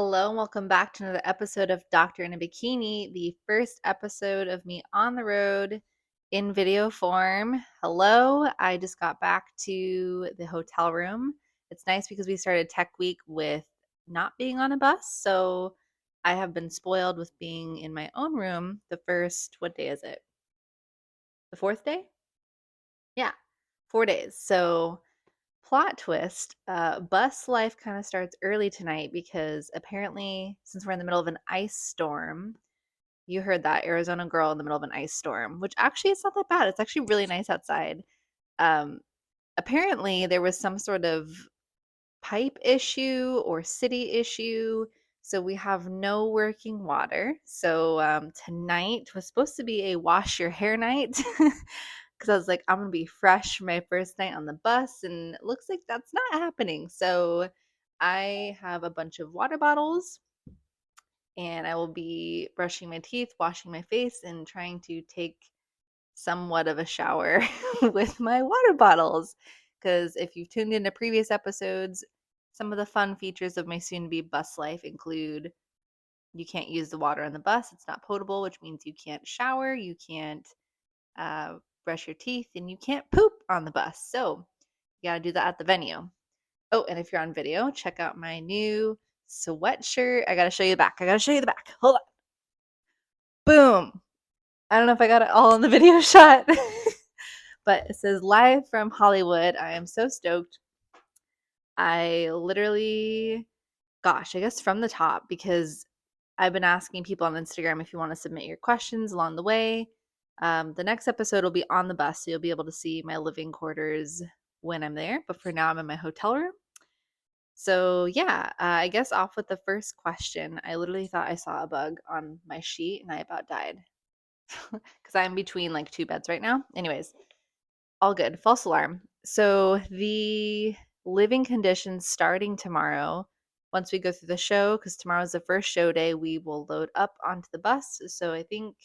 Hello and welcome back to another episode of Doctor in a Bikini, the first episode of me on the road in video form. Hello, I just got back to the hotel room. It's nice because we started Tech Week with not being on a bus, so I have been spoiled with being in my own room the first, what day is it? The fourth day? Yeah, 4 days. So plot twist, bus life kind of starts early tonight because apparently, since we're in the middle of an ice storm, you heard that Arizona girl in the middle of an ice storm, which actually it's not that bad. It's actually really nice outside. Um, Apparently, there was some sort of pipe issue or city issue. So we have no working water. So tonight was supposed to be a wash your hair night because I was like, I'm gonna be fresh for my first night on the bus, and it looks like that's not happening. So I have a bunch of water bottles, and I will be brushing my teeth, washing my face, and trying to take somewhat of a shower with my water bottles. Because if you've tuned into previous episodes, some of the fun features of my soon to be bus life include you can't use the water on the bus, it's not potable, which means you can't shower, you can't uh, brush your teeth, and you can't poop on the bus. So you got to do that at the venue. Oh, and if you're on video, check out my new sweatshirt. I got to show you the back. I got to show you the back. Hold on. Boom. I don't know if I got it all in the video shot, but it says live from Hollywood. I am so stoked. I literally, gosh, I guess from the top, because I've been asking people on Instagram if you want to submit your questions along the way. The next episode will be on the bus, so you'll be able to see my living quarters when I'm there. But for now, I'm in my hotel room. So, yeah, I guess off with the first question. I literally thought I saw a bug on my sheet and I about died because I'm between like two beds right now. Anyways, all good. False alarm. So, the living conditions starting tomorrow, once we go through the show, because tomorrow's the first show day, we will load up onto the bus. So, I think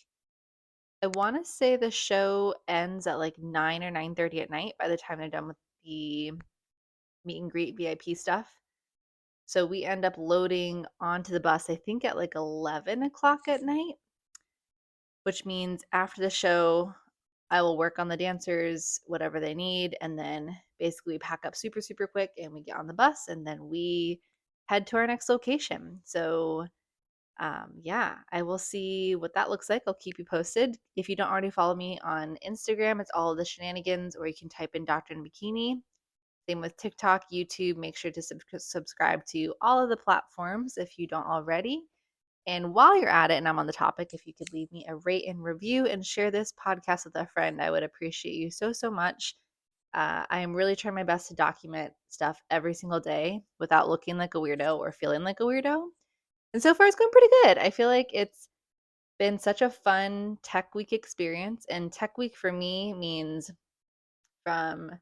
I want to say the show ends at like 9 or 9:30 at night by the time they're done with the meet and greet VIP stuff. So we end up loading onto the bus, I think at like 11 o'clock at night, which means after the show, I will work on the dancers, whatever they need. And then basically we pack up super, super quick and we get on the bus and then we head to our next location. So, yeah, I will see what that looks like. I'll keep you posted. If you don't already follow me on Instagram, it's all of the shenanigans, or you can type in Doctor in Bikini. Same with TikTok, YouTube. Make sure to subscribe to all of the platforms if you don't already. And while you're at it, and I'm on the topic, if you could leave me a rate and review and share this podcast with a friend, I would appreciate you so, so much. I am really trying my best to document stuff every single day without looking like a weirdo or feeling like a weirdo. And so far, it's going pretty good. I feel like it's been such a fun Tech Week experience. And Tech Week for me means from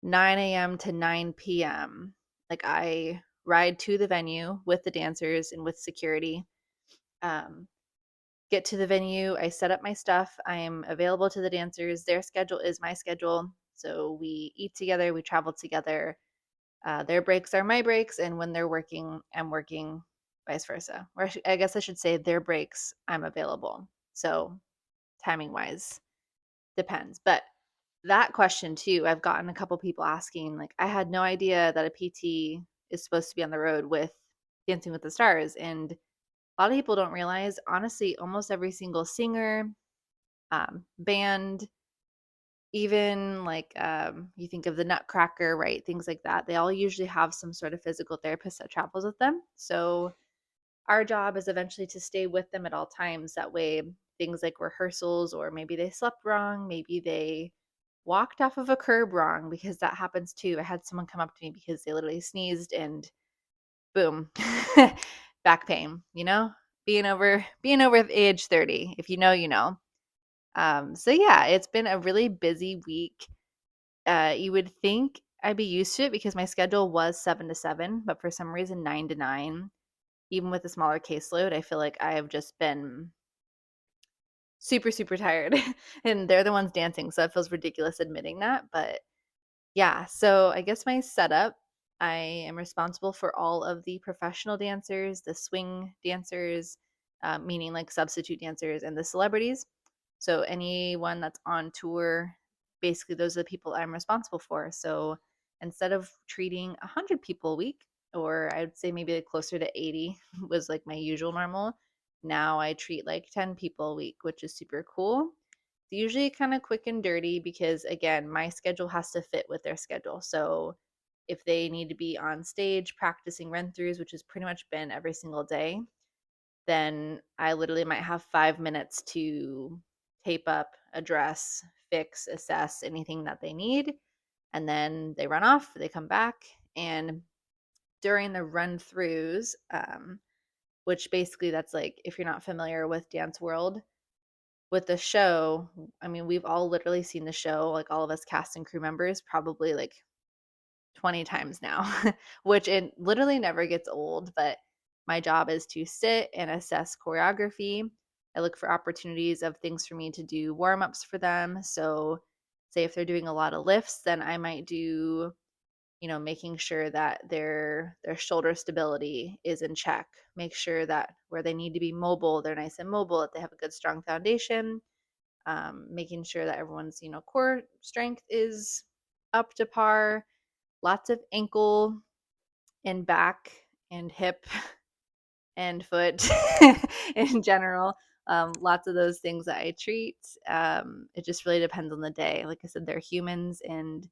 9 a.m. to 9 p.m. Like I ride to the venue with the dancers and with security. Um, get to the venue, I set up my stuff. I am available to the dancers. Their schedule is my schedule. So we eat together, we travel together. Their breaks are my breaks. And when they're working, I'm working, vice versa. Or I guess I should say their breaks, I'm available. So timing wise, depends. But that question too, I've gotten a couple people asking, like, I had no idea that a PT is supposed to be on the road with Dancing with the Stars. And a lot of people don't realize, honestly, almost every single singer, band, even like you think of the Nutcracker, right? Things like that. They all usually have some sort of physical therapist that travels with them. So our job is eventually to stay with them at all times. That way, things like rehearsals, or maybe they slept wrong, maybe they walked off of a curb wrong, because that happens too. I had someone come up to me because they literally sneezed and boom, back pain, being over age 30. If you know, you know. So yeah, it's been a really busy week. You would think I'd be used to it because my schedule was 7 to 7, but for some reason 9 to 9, even with a smaller caseload, I feel like I have just been super, super tired. And they're the ones dancing, so it feels ridiculous admitting that. But yeah, so I guess my setup, I am responsible for all of the professional dancers, the swing dancers, meaning like substitute dancers, and the celebrities. So anyone that's on tour, basically those are the people I'm responsible for. So instead of treating 100 people a week, or I would say maybe like closer to 80 was like my usual normal, now I treat like 10 people a week, which is super cool. It's usually kind of quick and dirty because, again, my schedule has to fit with their schedule. So if they need to be on stage practicing run throughs, which has pretty much been every single day, then I literally might have 5 minutes to tape up, address, fix, assess anything that they need. And then they run off, they come back. And during the run throughs, which basically that's like, if you're not familiar with Dance World, with the show, I mean, we've all literally seen the show, like all of us cast and crew members, probably like 20 times now, which it literally never gets old. But my job is to sit and assess choreography. I look for opportunities of things for me to do warm ups for them. So, say if they're doing a lot of lifts, then I might do, making sure that their shoulder stability is in check. Make sure that where they need to be mobile, they're nice and mobile, that they have a good strong foundation. Making sure that everyone's core strength is up to par. Lots of ankle and back and hip and foot in general. Lots of those things that I treat. It just really depends on the day. Like I said, they're humans and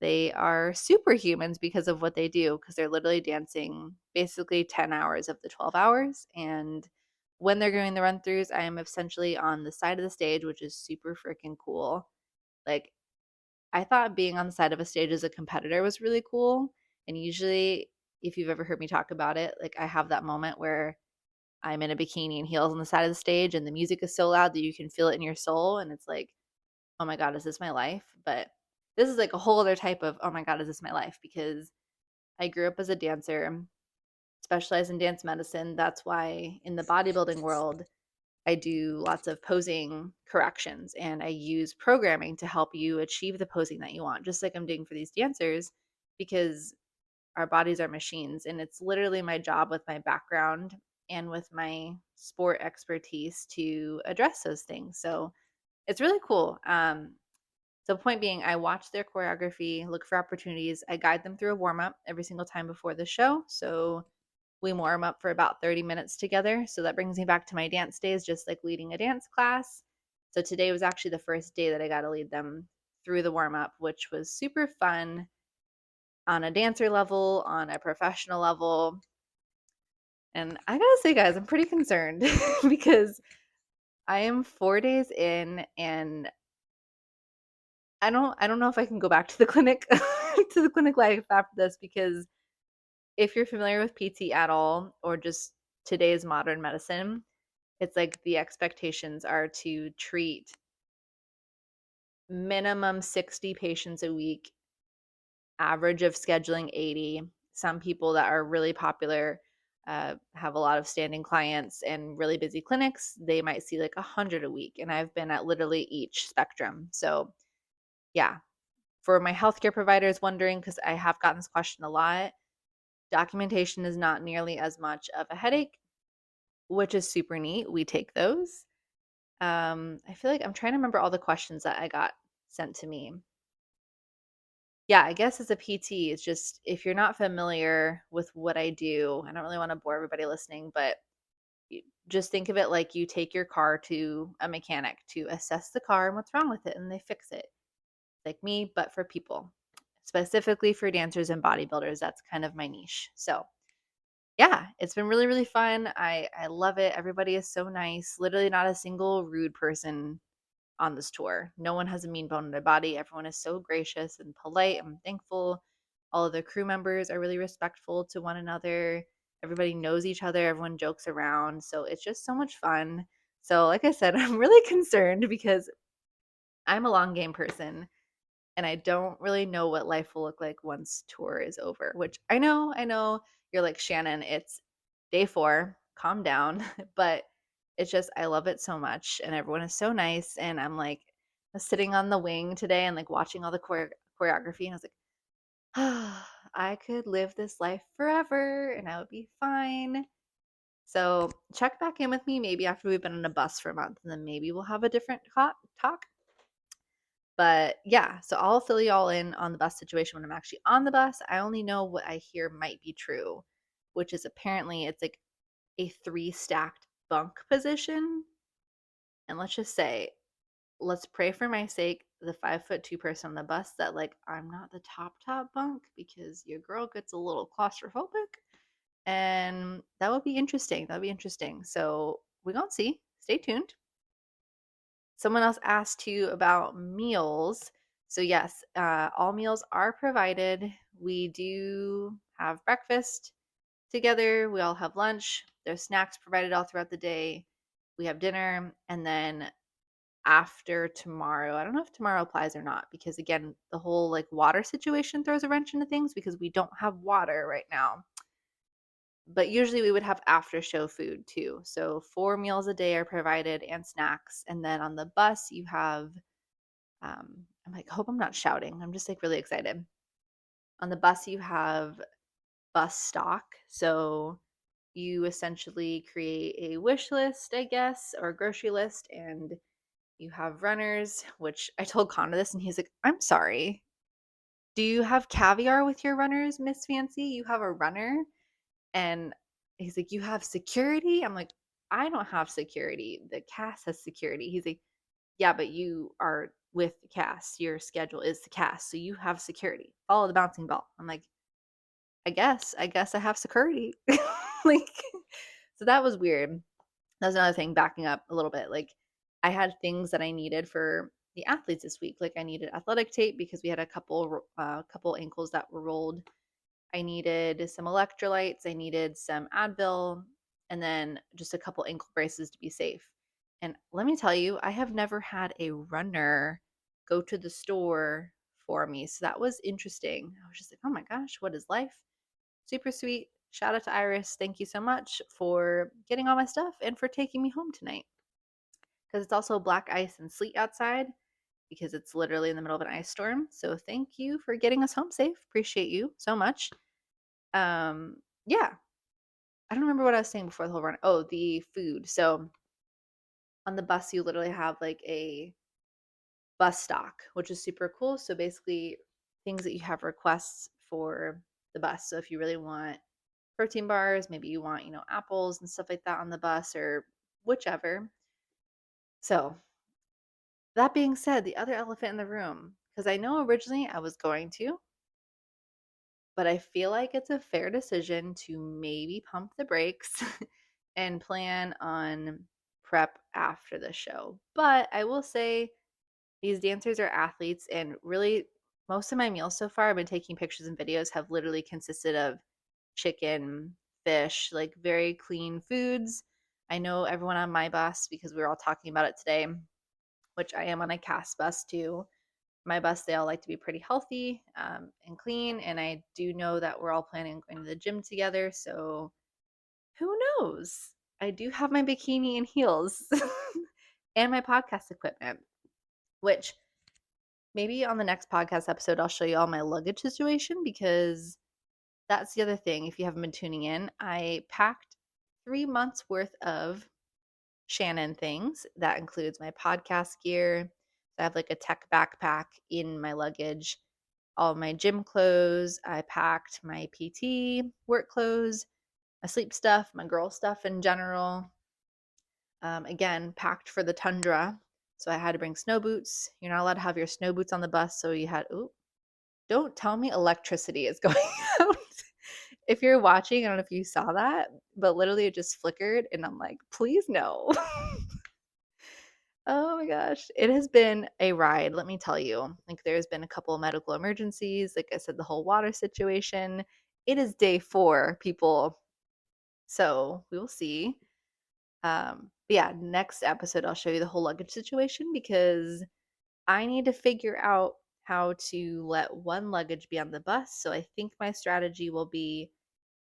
they are superhumans because of what they do, because they're literally dancing basically 10 hours of the 12 hours. And when they're doing the run throughs, I am essentially on the side of the stage, which is super freaking cool. Like, I thought being on the side of a stage as a competitor was really cool. And usually, if you've ever heard me talk about it, like I have that moment where I'm in a bikini and heels on the side of the stage and the music is so loud that you can feel it in your soul. And it's like, oh my God, is this my life? But this is like a whole other type of, oh my God, is this my life? Because I grew up as a dancer, specialized in dance medicine. That's why in the bodybuilding world, I do lots of posing corrections and I use programming to help you achieve the posing that you want, just like I'm doing for these dancers, because our bodies are machines. And it's literally my job with my background and with my sport expertise to address those things. So it's really cool. So, point being, I watch their choreography, look for opportunities. I guide them through a warm up every single time before the show. So, we warm up for about 30 minutes together. So that brings me back to my dance days, just like leading a dance class. So today was actually the first day that I got to lead them through the warm up, which was super fun on a dancer level, on a professional level. And I gotta say, guys, I'm pretty concerned because I am 4 days in and I don't know if I can go back to the clinic to the clinic life after this, because if you're familiar with PT at all or just today's modern medicine, it's like the expectations are to treat minimum 60 patients a week, average of scheduling 80. Some people that are really popular have a lot of standing clients and really busy clinics. They might see like 100 a week. And I've been at literally each spectrum. So, yeah, for my healthcare providers wondering, because I have gotten this question a lot, documentation is not nearly as much of a headache, which is super neat. We take those. I feel like I'm trying to remember all the questions that I got sent to me. Yeah, I guess as a PT, it's just if you're not familiar with what I do, I don't really want to bore everybody listening, but just think of it like you take your car to a mechanic to assess the car and what's wrong with it, and they fix it. Like me, but for people, specifically for dancers and bodybuilders. That's kind of my niche. So, yeah, it's been really, really fun. I love it. Everybody is so nice. Literally, not a single rude person on this tour. No one has a mean bone in their body. Everyone is so gracious and polite. I'm thankful. All of the crew members are really respectful to one another. Everybody knows each other. Everyone jokes around. So it's just so much fun. So, like I said, I'm really concerned because I'm a long game person and I don't really know what life will look like once tour is over, which I know you're like, Shannon, it's day 4, calm down. But it's just, I love it so much and everyone is so nice. And I'm like, I was sitting on the wing today and like watching all the choreography and I was like, I could live this life forever and I would be fine. So check back in with me maybe after we've been on a bus for a month, and then maybe we'll have a different talk. But yeah, so I'll fill you all in on the bus situation when I'm actually on the bus. I only know what I hear might be true, which is apparently it's like a three stacked bunk position. And let's just say, let's pray for my sake, the 5'2" person on the bus, that like I'm not the top bunk because your girl gets a little claustrophobic. And that would be interesting. That would be interesting. So we're going to see. Stay tuned. Someone else asked you about meals. So, yes, all meals are provided. We do have breakfast together. We all have lunch. There's snacks provided all throughout the day. We have dinner. And then after tomorrow, I don't know if tomorrow applies or not, because again, the whole like water situation throws a wrench into things because we don't have water right now. But usually we would have after show food too. So 4 meals a day are provided and snacks. And then on the bus, you have, I'm like, hope I'm not shouting. I'm just like really excited. On the bus, you have bus stock. So you essentially create a wish list, I guess, or a grocery list, and you have runners, which I told Connor this, and he's like, I'm sorry. Do you have caviar with your runners, Miss Fancy? You have a runner? And he's like, "You have security?" I'm like, "I don't have security. The cast has security." He's like, "Yeah, but you are with the cast. Your schedule is the cast, so you have security. Follow the bouncing ball." I'm like, I guess I have security." Like, so that was weird. That's another thing, backing up a little bit. Like, I had things that I needed for the athletes this week. Like, I needed athletic tape because we had a couple ankles that were rolled. I needed some electrolytes, I needed some Advil, and then just a couple ankle braces to be safe. And let me tell you, I have never had a runner go to the store for me. So that was interesting. I was just like, oh my gosh, what is life? Super sweet. Shout out to Iris. Thank you so much for getting all my stuff and for taking me home tonight. Because it's also black ice and sleet outside because it's literally in the middle of an ice storm. So thank you for getting us home safe. Appreciate you so much. Yeah, I don't remember what I was saying before the whole run. Oh, the food. So on the bus, you literally have like a bus stock, which is super cool. So basically, things that you have requests for the bus. So if you really want protein bars, maybe you want, apples and stuff like that on the bus or whichever. So that being said, the other elephant in the room, because I know originally I was going to, but I feel like it's a fair decision to maybe pump the brakes and plan on prep after the show. But I will say these dancers are athletes, and really, most of my meals so far, I've been taking pictures and videos, have literally consisted of chicken, fish, like very clean foods. I know everyone on my bus, because we were all talking about it today, which I am on a cast bus too. My bus, they all like to be pretty healthy and clean. And I do know that we're all planning on going to the gym together. So who knows? I do have my bikini and heels and my podcast equipment, which maybe on the next podcast episode, I'll show you all my luggage situation, because that's the other thing. If you haven't been tuning in, I packed 3 months worth of Shannon things. That includes my podcast gear. I have like a tech backpack in my luggage, all my gym clothes. I packed my PT work clothes, my sleep stuff, my girl stuff in general. Again, packed for the tundra. So I had to bring snow boots. You're not allowed to have your snow boots on the bus. So you had, oh, don't tell me electricity is going out. If you're watching, I don't know if you saw that, but literally it just flickered. And I'm like, please no. Oh my gosh. It has been a ride, let me tell you. Like, there's been a couple of medical emergencies. Like I said, the whole water situation. It is day 4, people. So we will see. But yeah, next episode I'll show you the whole luggage situation, because I need to figure out how to let one luggage be on the bus. So I think my strategy will be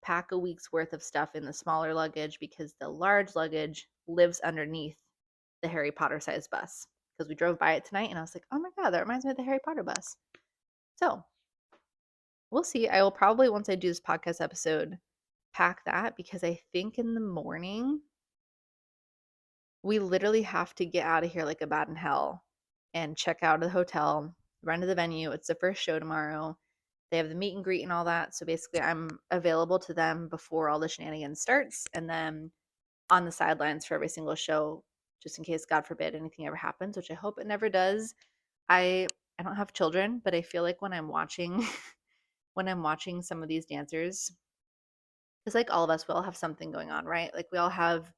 pack a week's worth of stuff in the smaller luggage, because the large luggage lives underneath the Harry Potter sized bus. Because we drove by it tonight and I was like, oh my God, that reminds me of the Harry Potter bus. So We'll see. I will probably, once I do this podcast episode, pack that because I think in the morning we literally have to get out of here like a bat in hell and check out of the hotel, run to the venue. It's the first show tomorrow. They have the meet and greet and all that. So basically, I'm available to them before all the shenanigans starts, and then on the sidelines for every single show, just in case, God forbid, anything ever happens, which I hope it never does. I I don't have children, but I feel like when I'm watching when I'm watching some of these dancers, it's like all of us, we all have something going on, right? Like we all have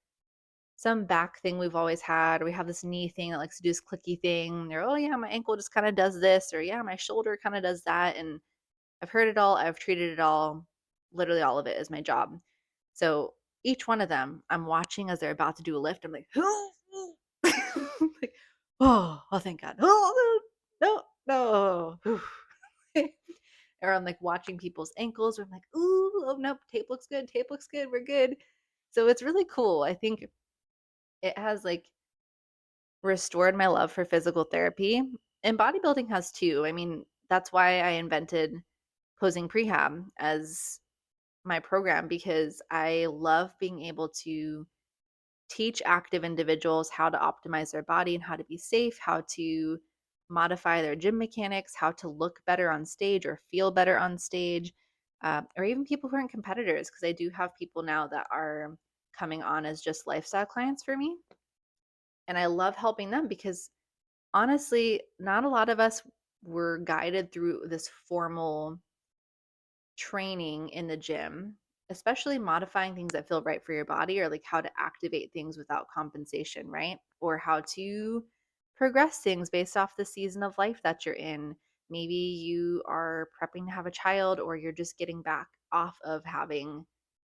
some back thing we've always had, or we have this knee thing that likes to do this clicky thing, or oh yeah, my ankle just kind of does this, or yeah, my shoulder kind of does that. And I've heard it all, I've treated it all, literally all of it is my job. So each one of them, I'm watching as they're about to do a lift. I'm like, like, oh, thank God. Oh, no, no. Or I'm like watching people's ankles, or I'm like, ooh, oh nope, tape looks good, tape looks good, we're good. So it's really cool. I think it has like restored my love for physical therapy, and bodybuilding has too. I mean, that's why I invented posing prehab as my program, because I love being able to teach active individuals how to optimize their body and how to be safe, how to modify their gym mechanics, how to look better on stage or feel better on stage, or even people who aren't competitors, because I do have people now that are coming on as just lifestyle clients for me. And I love helping them because honestly, not a lot of us were guided through this formal training in the gym, especially modifying things that feel right for your body, or like how to activate things without compensation, right? Or how to progress things based off the season of life that you're in. Maybe you are prepping to have a child, or you're just getting back off of having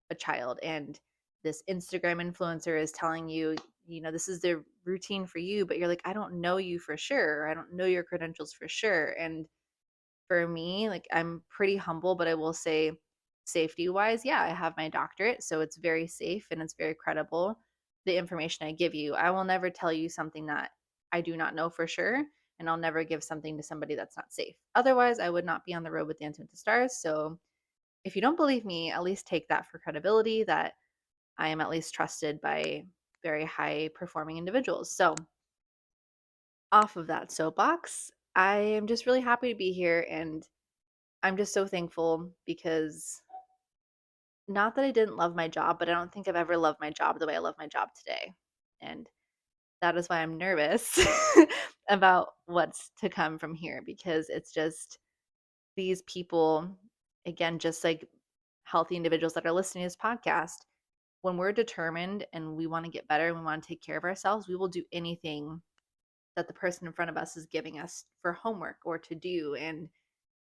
a child, and this Instagram influencer is telling you, this is the routine for you, but you're like, I don't know you for sure. Or I don't know your credentials for sure. And for me, like I'm pretty humble, but I will say safety wise, yeah, I have my doctorate, so it's very safe and it's very credible. The information I give you, I will never tell you something that I do not know for sure, and I'll never give something to somebody that's not safe. Otherwise, I would not be on the road with Dancing with the Stars. So if you don't believe me, at least take that for credibility, that I am at least trusted by very high performing individuals. So off of that soapbox, I am just really happy to be here, and I'm just so thankful because not that I didn't love my job, but I don't think I've ever loved my job the way I love my job today. And that is why I'm nervous about what's to come from here, because it's just these people, again, just like healthy individuals that are listening to this podcast, when we're determined and we want to get better and we want to take care of ourselves, we will do anything that the person in front of us is giving us for homework or to do. And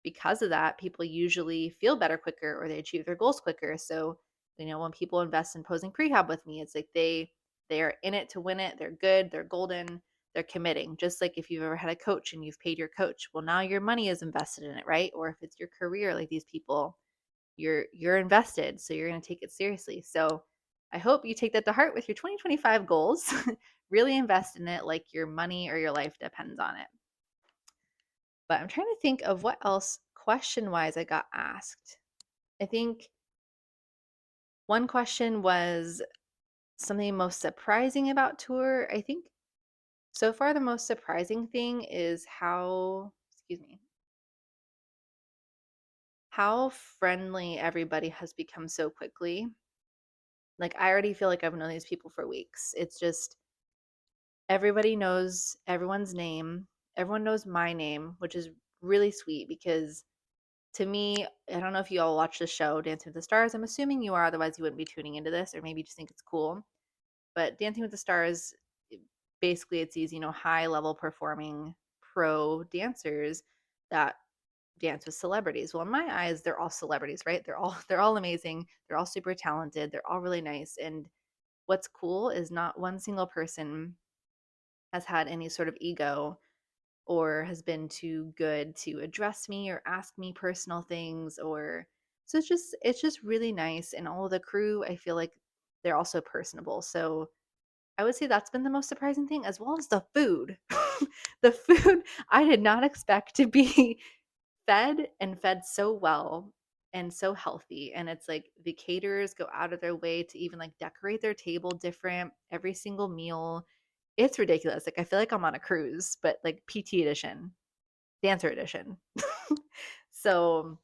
because of that, people usually feel better quicker, or they achieve their goals quicker. So, when people invest in posing prehab with me, it's like they are in it to win it. They're good, they're golden, they're committing. Just like if you've ever had a coach and you've paid your coach, well, now your money is invested in it, right? Or if it's your career, like these people, you're invested, so you're going to take it seriously. So, I hope you take that to heart with your 2025 goals. Really invest in it like your money or your life depends on it. But I'm trying to think of what else question wise I got asked. I think one question was something most surprising about tour. I think so far the most surprising thing is how friendly everybody has become so quickly. Like I already feel like I've known these people for weeks. It's just everybody knows everyone's name. Everyone knows my name, which is really sweet because to me, I don't know if you all watch the show Dancing with the Stars. I'm assuming you are, otherwise you wouldn't be tuning into this, or maybe you just think it's cool. But Dancing with the Stars, basically it's these, high level performing pro dancers that dance with celebrities. Well, in my eyes, they're all celebrities, right? They're all amazing. They're all super talented. They're all really nice. And what's cool is not one single person has had any sort of ego or has been too good to address me or ask me personal things. Or so it's just really nice. And all of the crew, I feel like they're also personable. So I would say that's been the most surprising thing, as well as the food. The food I did not expect to be fed and fed so well and so healthy. And it's like the caterers go out of their way to even like decorate their table different every single meal. It's ridiculous. Like I feel like I'm on a cruise, but like PT edition, dancer edition. So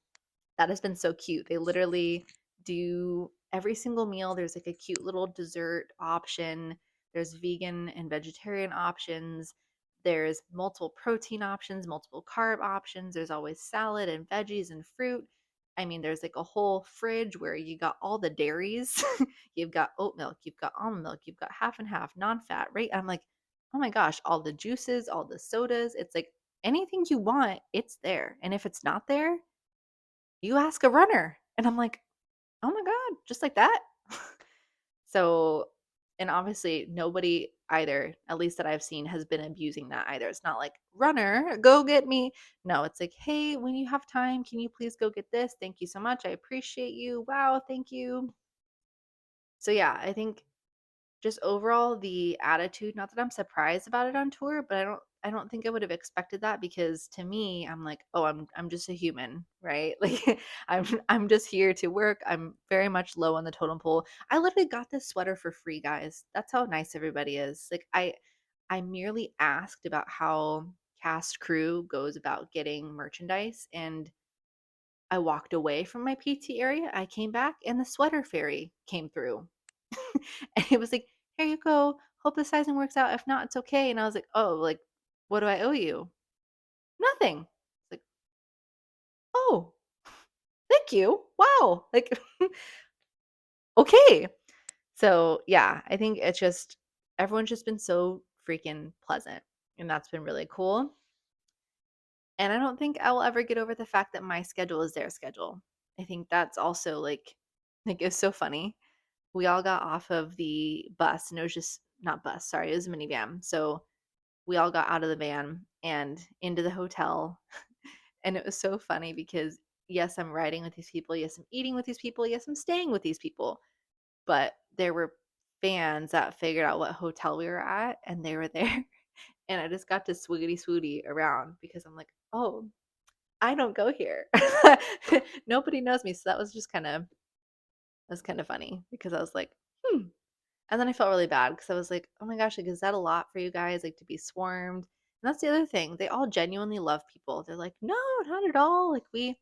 that has been so cute. They literally do every single meal. There's like a cute little dessert option. There's vegan and vegetarian options. There's multiple protein options, multiple carb options. There's always salad and veggies and fruit. I mean, there's like a whole fridge where you got all the dairies. You've got oat milk, you've got almond milk, you've got half and half, non fat, right? I'm like, oh my gosh, all the juices, all the sodas. It's like anything you want, it's there. And if it's not there, you ask a runner. And I'm like, oh my God, just like that. So, and obviously nobody either, at least that I've seen, has been abusing that either. It's not like, runner, go get me. No, it's like, hey, when you have time, can you please go get this? Thank you so much. I appreciate you. Wow, thank you. So, yeah, I think just overall the attitude, not that I'm surprised about it on tour, but I don't think I would have expected that because to me I'm like, oh, I'm just a human, right? Like I'm just here to work. I'm very much low on the totem pole. I literally got this sweater for free, guys. That's how nice everybody is. Like I merely asked about how cast crew goes about getting merchandise, and I walked away from my PT area. I came back and the sweater fairy came through. And it was like, "Here you go. Hope the sizing works out. If not, it's okay." And I was like, "Oh, like, what do I owe you?" "Nothing." It's like, "Oh, thank you. Wow." Like, okay. So, yeah, I think it's just everyone's just been so freaking pleasant, and that's been really cool. And I don't think I will ever get over the fact that my schedule is their schedule. I think that's also like it's so funny. We all got off of the bus, and it was just not bus, sorry, it was a minivan. So we all got out of the van and into the hotel. And it was so funny because, yes, I'm riding with these people. Yes, I'm eating with these people. Yes, I'm staying with these people. But there were fans that figured out what hotel we were at and they were there. And I just got to swoogity swooty around because I'm like, oh, I don't go here. Nobody knows me. So that was kind of funny because I was like, hmm. And then I felt really bad because I was like, oh my gosh, like, is that a lot for you guys, like, to be swarmed? And that's the other thing. They all genuinely love people. They're like, no, not at all. Like, we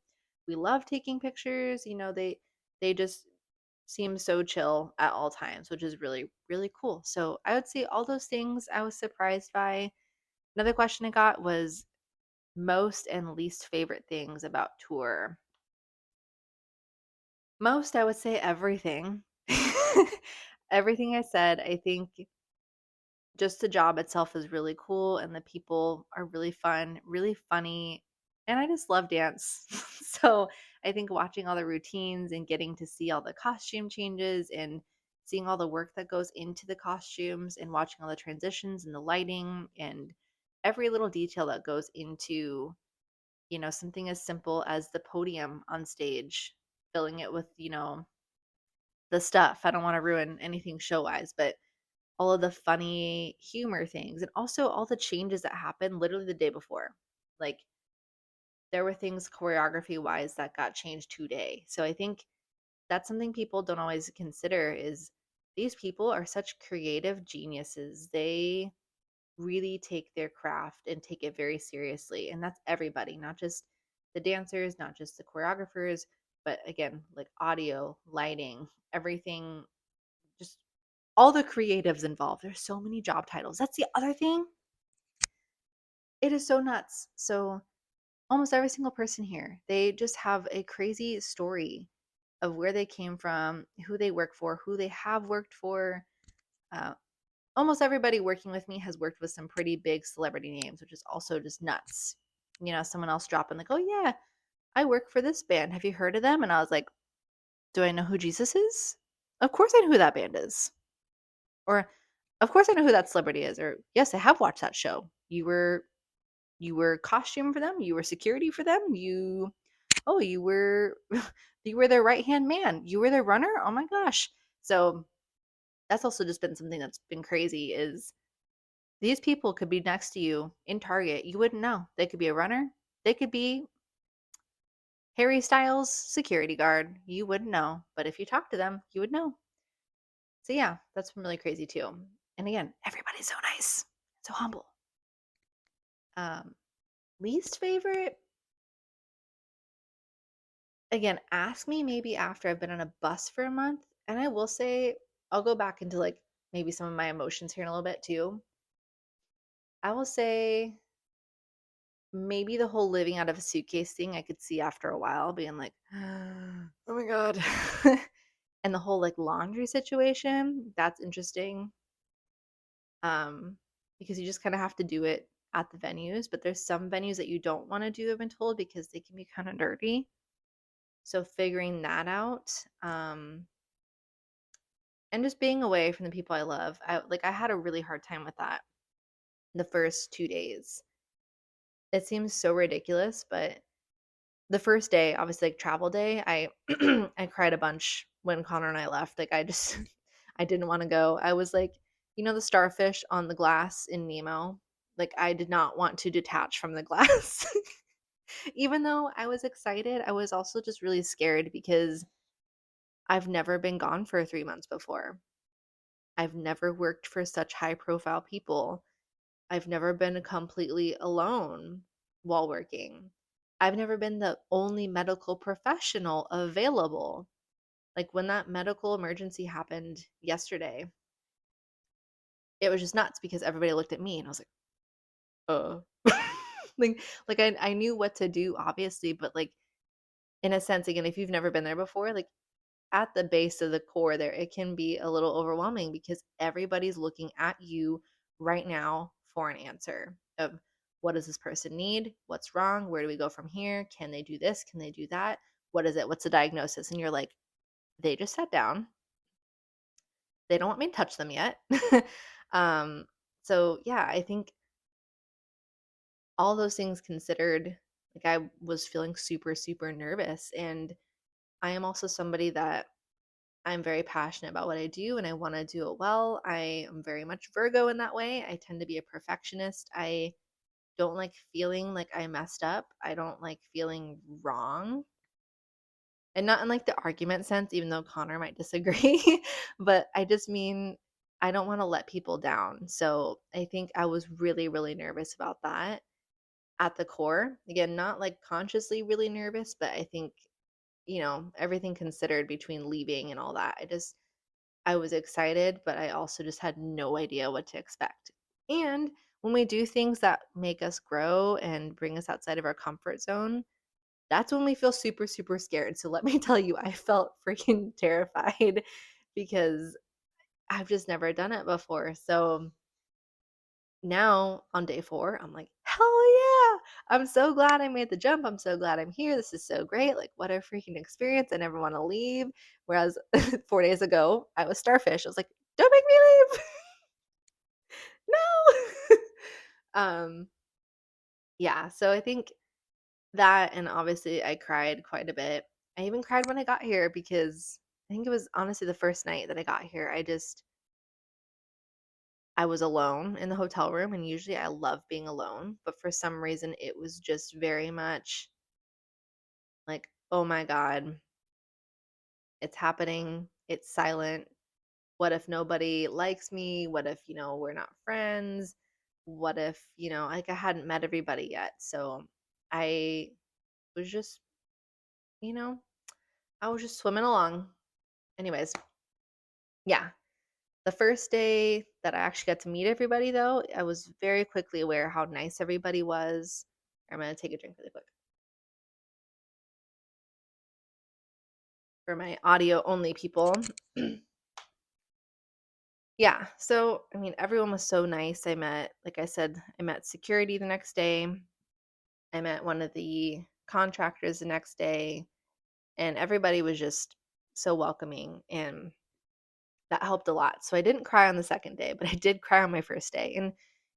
love taking pictures. They just seem so chill at all times, which is really, really cool. So I would say all those things I was surprised by. Another question I got was most and least favorite things about tour. Most, I would say everything. Everything I said, I think just the job itself is really cool and the people are really fun, really funny, and I just love dance. So I think watching all the routines and getting to see all the costume changes and seeing all the work that goes into the costumes and watching all the transitions and the lighting and every little detail that goes into, something as simple as the podium on stage, filling it with, the stuff. I don't want to ruin anything show wise, but all of the funny humor things and also all the changes that happened literally the day before. Like there were things choreography wise that got changed today. So I think that's something people don't always consider is these people are such creative geniuses. They really take their craft and take it very seriously. And that's everybody, not just the dancers, not just the choreographers, but again, like audio, lighting, everything, just all the creatives involved. There's so many job titles. That's the other thing. It is so nuts. So almost every single person here, they just have a crazy story of where they came from, who they work for, who they have worked for. Uh, Almost everybody working with me has worked with some pretty big celebrity names, which is also just nuts. Someone else dropping like, "Oh yeah, I work for this band. Have you heard of them?" And I was like, "Do I know who Jesus is? Of course I know who that band is." Or, "Of course I know who that celebrity is." Or, "Yes, I have watched that show. You were costume for them, you were security for them, you were you were their right hand man, you were their runner, oh my gosh." So that's also just been something that's been crazy is these people could be next to you in Target, you wouldn't know. They could be a runner, they could be Harry Styles, security guard. You wouldn't know, but if you talk to them, you would know. So yeah, that's been really crazy too. And again, everybody's so nice, so humble. Um, Least favorite, again, ask me maybe after I've been on a bus for a month. And I will say, I'll go back into like maybe some of my emotions here in a little bit too. I will say maybe the whole living out of a suitcase thing I could see after a while being like, oh my God. And the whole like laundry situation, that's interesting. Because you just kind of have to do it at the venues, but there's some venues that you don't want to do, I've been told, because they can be kind of dirty. So figuring that out, and just being away from the people I love. I had a really hard time with that the first 2 days. It seems so ridiculous, but the first day, obviously like travel day, I I cried a bunch when Connor and I left. Like I just I didn't want to go. I was like, the starfish on the glass in Nemo? Like I did not want to detach from the glass. Even though I was excited, I was also just really scared because I've never been gone for 3 months before. I've never worked for such high profile people. I've never been completely alone while working. I've never been the only medical professional available. Like when that medical emergency happened yesterday, it was just nuts because everybody looked at me and I was like, uh like I knew what to do obviously, but like in a sense, again, if you've never been there before, like at the base of the core there, it can be a little overwhelming because everybody's looking at you right now for an answer of what does this person need? What's wrong? Where do we go from here? Can they do this? Can they do that? What is it? What's the diagnosis? And you're like, they just sat down. They don't want me to touch them yet. um, so yeah, I think all those things considered, like I was feeling super, super nervous. And I am also somebody that I'm very passionate about what I do and I want to do it well. I am very much Virgo in that way. I tend to be a perfectionist. I don't like feeling like I messed up. I don't like feeling wrong. And not in like the argument sense, even though Connor might disagree, but I just mean I don't want to let people down. So I think I was really, really nervous about that at the core. Again, not like consciously really nervous, but I think, everything considered between leaving and all that. I was excited, but I also just had no idea what to expect. And when we do things that make us grow and bring us outside of our comfort zone, that's when we feel super, super scared. So let me tell you, I felt freaking terrified because I've just never done it before. So now on day 4, I'm like, hell yeah. I'm so glad I made the jump. I'm so glad I'm here. This is so great. Like, what a freaking experience. I never want to leave. Whereas 4 days ago, I was starfish. I was like, don't make me leave. No. Yeah. So I think that, and obviously I cried quite a bit. I even cried when I got here because I think it was honestly the first night that I got here. I was alone in the hotel room, and usually I love being alone, but for some reason it was just very much like, oh my God, it's happening. It's silent. What if nobody likes me? What if, we're not friends? What if, like I hadn't met everybody yet? So I was just, you know, I was just swimming along. Anyways, yeah. The first day that I actually got to meet everybody, though, I was very quickly aware how nice everybody was. I'm going to take a drink really quick. For my audio only people. Yeah. So, I mean, everyone was so nice. Like I said, I met security the next day. I met one of the contractors the next day, and everybody was just so welcoming, and that helped a lot. So I didn't cry on the second day, but I did cry on my first day. And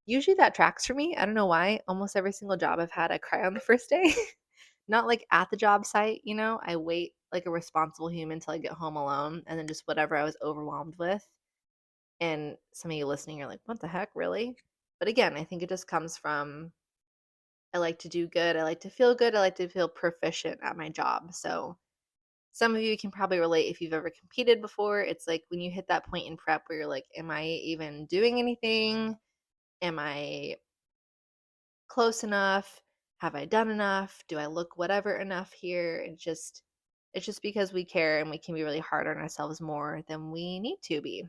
usually that tracks for me. I don't know why. Almost every single job I've had, I cry on the first day. Not like at the job site, I wait like a responsible human until I get home alone and then just whatever I was overwhelmed with. And some of you listening, you're like, what the heck, really? But again, I think it just comes from I like to do good. I like to feel good. I like to feel proficient at my job. So some of you can probably relate if you've ever competed before. It's like when you hit that point in prep where you're like, am I even doing anything? Am I close enough? Have I done enough? Do I look whatever enough here? It's just because we care and we can be really hard on ourselves more than we need to be.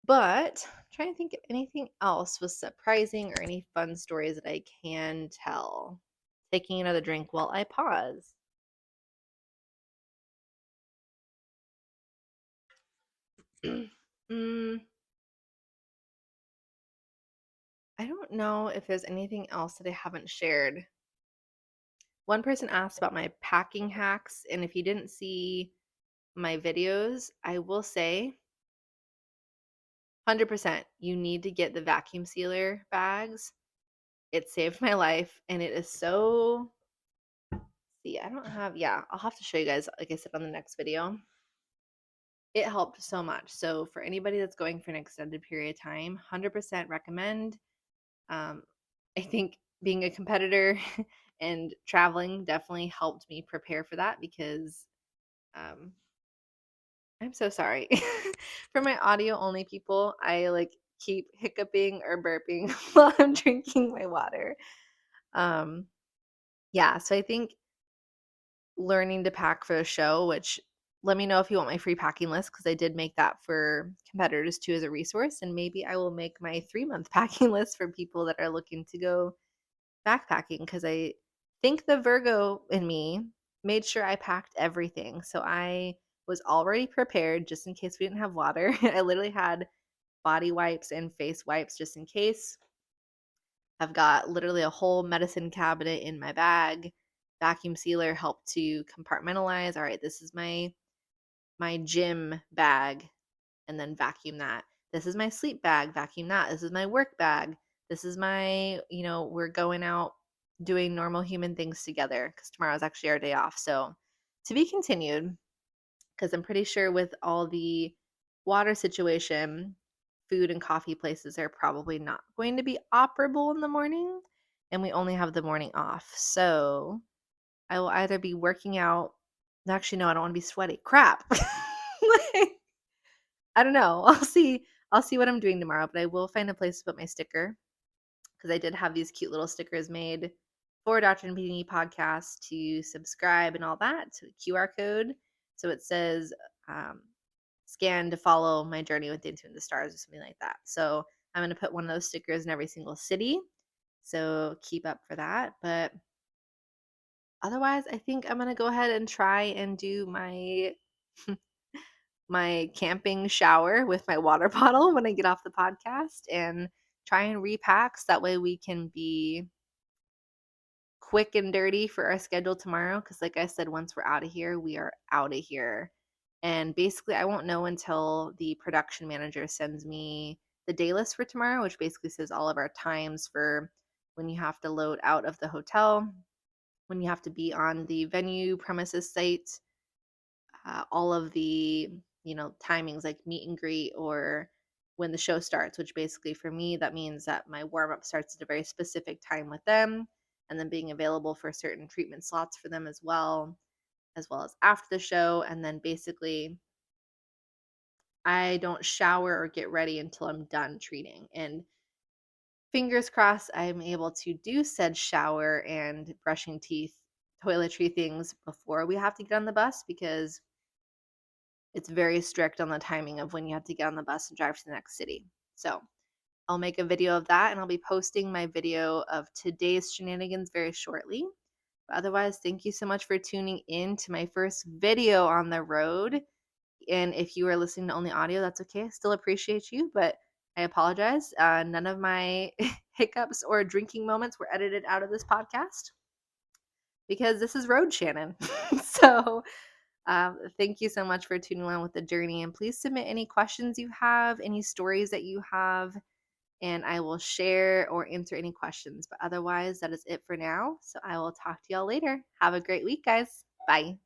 But I'm trying to think if anything else was surprising or any fun stories that I can tell. Taking another drink while I pause. mm, I don't know if there's anything else that I haven't shared. One person asked about my packing hacks, and if you didn't see my videos, I will say 100% you need to get the vacuum sealer bags. It saved my life, and it is so, see, I don't have, yeah, I'll have to show you guys, like I said, on the next video. It helped so much. So for anybody that's going for an extended period of time, 100% recommend. Um, I think being a competitor and traveling definitely helped me prepare for that because um, I'm so sorry. For my audio only people, I like keep hiccuping or burping while I'm drinking my water. Um, yeah, so I think learning to pack for a show, which let me know if you want my free packing list because I did make that for competitors too as a resource. And maybe I will make my 3-month packing list for people that are looking to go backpacking because I think the Virgo in me made sure I packed everything. So I was already prepared just in case we didn't have water. I literally had body wipes and face wipes just in case. I've got literally a whole medicine cabinet in my bag. Vacuum sealer helped to compartmentalize. All right, this is my gym bag and then vacuum that. This is my sleep bag, vacuum that. This is my work bag. This is my, we're going out doing normal human things together because tomorrow is actually our day off. So to be continued, because I'm pretty sure with all the water situation, food and coffee places are probably not going to be operable in the morning, and we only have the morning off. So I will either be working out. Actually, no, I don't want to be sweaty. Crap. Like, I don't know. I'll see. I'll see what I'm doing tomorrow, but I will find a place to put my sticker because I did have these cute little stickers made for Dr. and Bikini podcast to subscribe and all that. So QR code. So it says scan to follow my journey with Dancing with the Stars or something like that. So I'm going to put one of those stickers in every single city. So keep up for that. But otherwise, I think I'm going to go ahead and try and do my my camping shower with my water bottle when I get off the podcast and try and repack so that way we can be quick and dirty for our schedule tomorrow because like I said, once we're out of here, we are out of here. And basically I won't know until the production manager sends me the day list for tomorrow, which basically says all of our times for when you have to load out of the hotel, when you have to be on the venue premises site, all of the timings like meet and greet or when the show starts, which basically for me that means that my warm up starts at a very specific time with them and then being available for certain treatment slots for them as well as after the show. And then basically I don't shower or get ready until I'm done treating. And fingers crossed I'm able to do said shower and brushing teeth, toiletry things before we have to get on the bus because it's very strict on the timing of when you have to get on the bus and drive to the next city. So I'll make a video of that and I'll be posting my video of today's shenanigans very shortly. But otherwise, thank you so much for tuning in to my first video on the road. And if you are listening to only audio, that's okay. I still appreciate you, but I apologize. None of my hiccups or drinking moments were edited out of this podcast because this is Road Shannon. So thank you so much for tuning along with the journey. And please submit any questions you have, any stories that you have, and I will share or answer any questions. But otherwise, that is it for now. So I will talk to y'all later. Have a great week, guys. Bye.